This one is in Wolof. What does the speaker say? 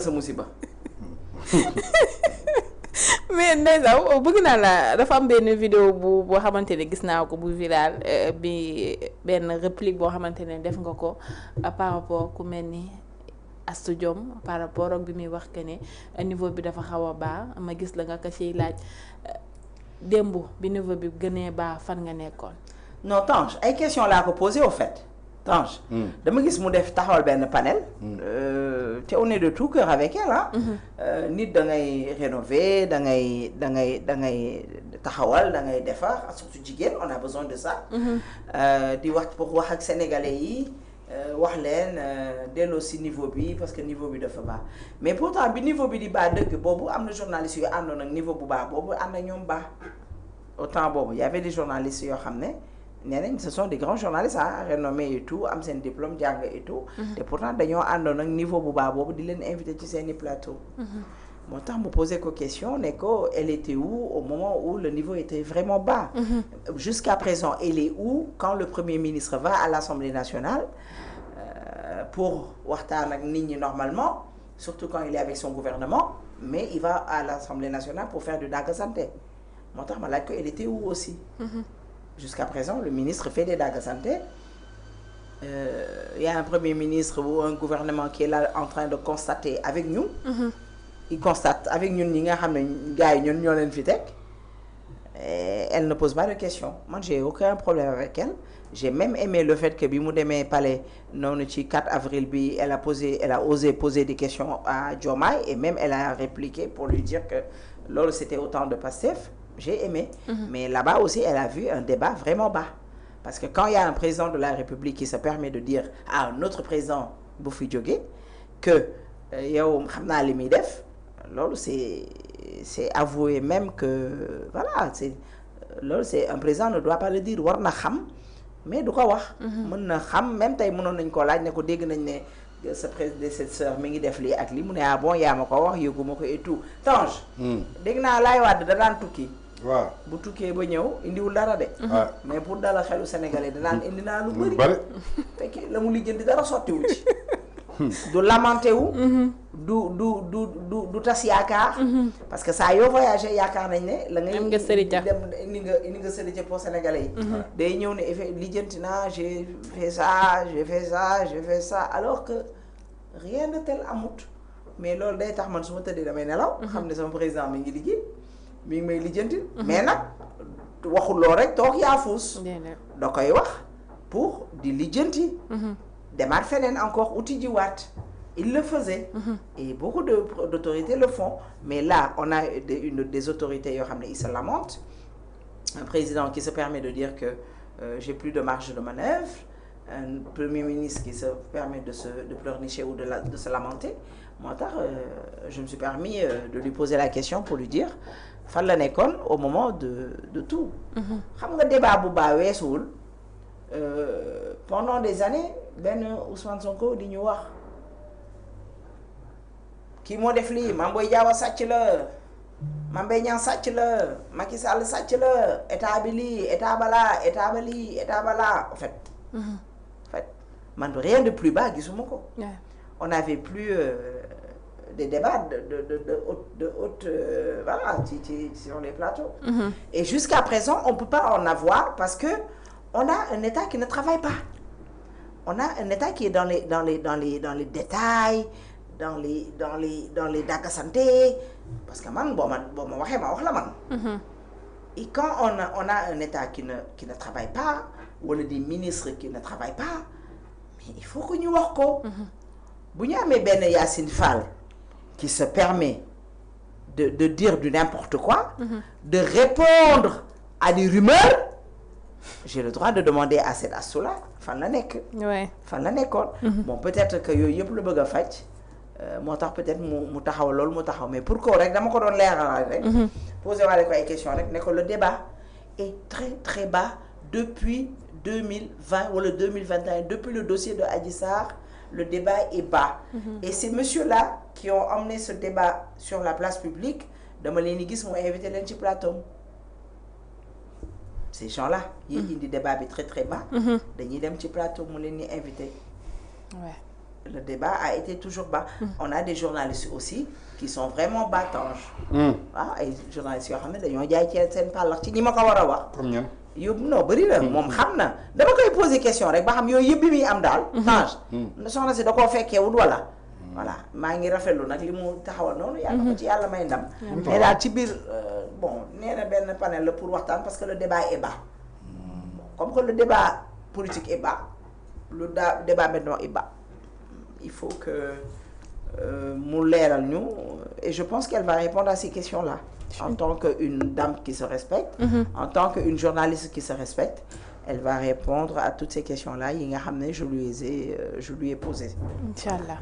sa musiba. mais Ndeye bëgg naa la dafa am benn vidéo boo xamante ne gis naa ko bu viral bi benn réplique boo xamante ne def nga ko par rapport ku mel ni Astou Diom par rapport ak bi muy wax que ne niveau bi dafa xaw a baax ma gis la nga ko ciy laaj démb bi niveau bi gënee baax fan nga nekkoon. non Tange ay question laa ko posé au fait Tange. dama gis mu def taxawal benn panel. te on est de tout cœur avec elle ah. nit da ngay rénover da ngay taxawal da ngay defar surtout jigéen on a besoin de ça. di wax pour wax ak sénégalais yi wax leen delloo si niveau bi parce que niveau bi dafa baax mais pourtant bi niveau bi di baax dëgg boobu am na journalistes yu àndoon ak niveau bu baax boobu ànd ak ñoom baax au temps boobu y avait des journalistes yoo xam ne. nee nañ ce sont des grands journalistes renommés et tout am seen diplôme jàng et tout. te pourtant dañoo àndoon ak niveau bu baax boobu di leen invité ci seeni plateau. moo tax mu posé ko question ne ko elle était où au moment où le niveau était vraiment bas. Jusqu'à présent elle est où quand le premier ministre va à l'Assemblée nationale pour waxtaan ak nit ñi normalement surtout quand il est avec son gouvernement mais il va à l'Assemblée nationale pour faire du dagga santé moo tax ma laaj ko elle était où aussi. Jusqu'à présent, le ministre fait des dagga santé. Il y a un premier ministre ou un gouvernement qui est là en train de constater avec nous. Il constate avec ñun ñi nga xam ne gars yi ñun ñoo leen fi teg. Elle ne pose pas de questions. Moi, j'ai aucun problème avec elle. J'ai même aimé le fait que bi mu demee palais noonu ci 4 avril bi elle a osé poser des questions à Diomaye et même elle a répliqué pour lui dire que loolu c'était au temps de Pastef. J'ai aimé. Mais là-bas aussi, elle a vu un débat vraiment bas. Parce que quand il y a un président de la République qui se permet de dire à un autre président bu fi jóge que yow xam naa li muy def loolu c'est avouer même que voilà loolu c'est un président ne doit pas le dire war na xam mais du ko wax. mën na xam même tey mënoon nañ koo laaj ne ko dégg nañ ne sa prédécesseur mi ngi def lii ak lii mu ne ah bon yaa ma ko wax yëguma ko et tout Tange. dégg naa Laay Wàdd da daan tukki. waaw bu tukkee ba ñëw indiwul dara de. mais pour dala xelu sénégalais danaan indi naa lu bëri. fekk la mu lijjanti dara sottiwu ci. du lamenté wu. du tas yaakaar. parce que saa yoo voyagé yaakaar nañ ne. la ngay dem indi nga sëriñ pour sénégalais yi. day ñëw ne effet lijjanti naa j'ai fait ça alors que rien de tel amut mais loolu day tax man su ma tëddee damay nelaw. xam ne sama président mi ngi liggéey. mi ngi may lijjanti. mais nag waxuloo rek toog yaafuus. da koy wax pour di lijjanti. demaat feneen encore uti jiwaat. il le faisait. Et beaucoup d'autorités le font. Mais là on a des autorités yoo xam ne ils se lamentent. Un président qui se permet de dire que j'ai plus de marge de manœuvre. Un premier ministre qui se permet de pleurnicher ou de se lamenter. moo tax je me suis permis de lui poser la question pour lui dire fan la nekkoon au moment de tout. xam nga débat bu baa weesuwul pendant des années benn Ousmane Sonko di ñu wax kii moo def lii Mame Boye Diao sàcc la Mame Mbaye Niang sàcc la Macky Sall sàcc la état bi lii état ba laa état ba lii état ba laa en fait. man rien de plus bas gisuma ko. On n'avait plus des débats de haute voilà sur les plateaux. Et jusqu'à présent on peut pas en avoir parce que on a un État qui ne travaille pas. On a un État qui est dans les détails dans les dagga santé parce que man boo ma waxee ma wax la man. Et quand on a un État qui ne travaille pas wala des ministres qui ne travaillent pas mais il faut que ñu wax ko. bu ñu amee benn Yacine Fall qui se permet de dire du n'importe quoi. De répondre à des rumeurs. J'ai le droit de demander à cette Astou-là fan la nekk. fan la nekkoon. bon peut-être que yooyu yëpp la bëgg a faj. moo tax peut-être mu taxaw loolu mu taxaw mais pour que rek dama ko doon leeral rek. posé waale ko ay questions rek ne ko le débat est très très bas depuis 2020 wala 2021 depuis le dossier de Adji Sarr. Le débat est bas. Et ces messieurs-là qui ont emmené ce débat sur la place publique dama leen di gis mu invité leen ci plateau. Ces gens-là yi indi débat bi très très bas. dañuy dem ci plateau mu leen di invité. le débat a été toujours bas. On a des journalistes aussi qui sont vraiment battanges. waaw ay journalistes yoo xam ne dañoo jaay ci seen pàllax ci ñi ma ko war a wax. comme ñan. yóbbu non bëri na moom xam na dama koy poser question rek ba xam yooyu yëpp bi muy am daal. Tange soxna si da koo fekkeewul wala. voilà maa ngi rafetlu nag li mu taxawal noonu. yàlla ko ci yàlla may ndam. mais daal ci biir bon nee na benn panel la pour waxtaan parce que le débat est bas. comme que le débat politique est bas le débat maintenant est bas il faut que mu leeral ñu et je pense qu'elle va répondre à ces questions-là. En tant qu'une dame qui se respecte, en tant qu'une journaliste qui se respecte, elle va répondre à toutes ces questions-là yi nga xam ne je lui ai posées. Inch'Allah.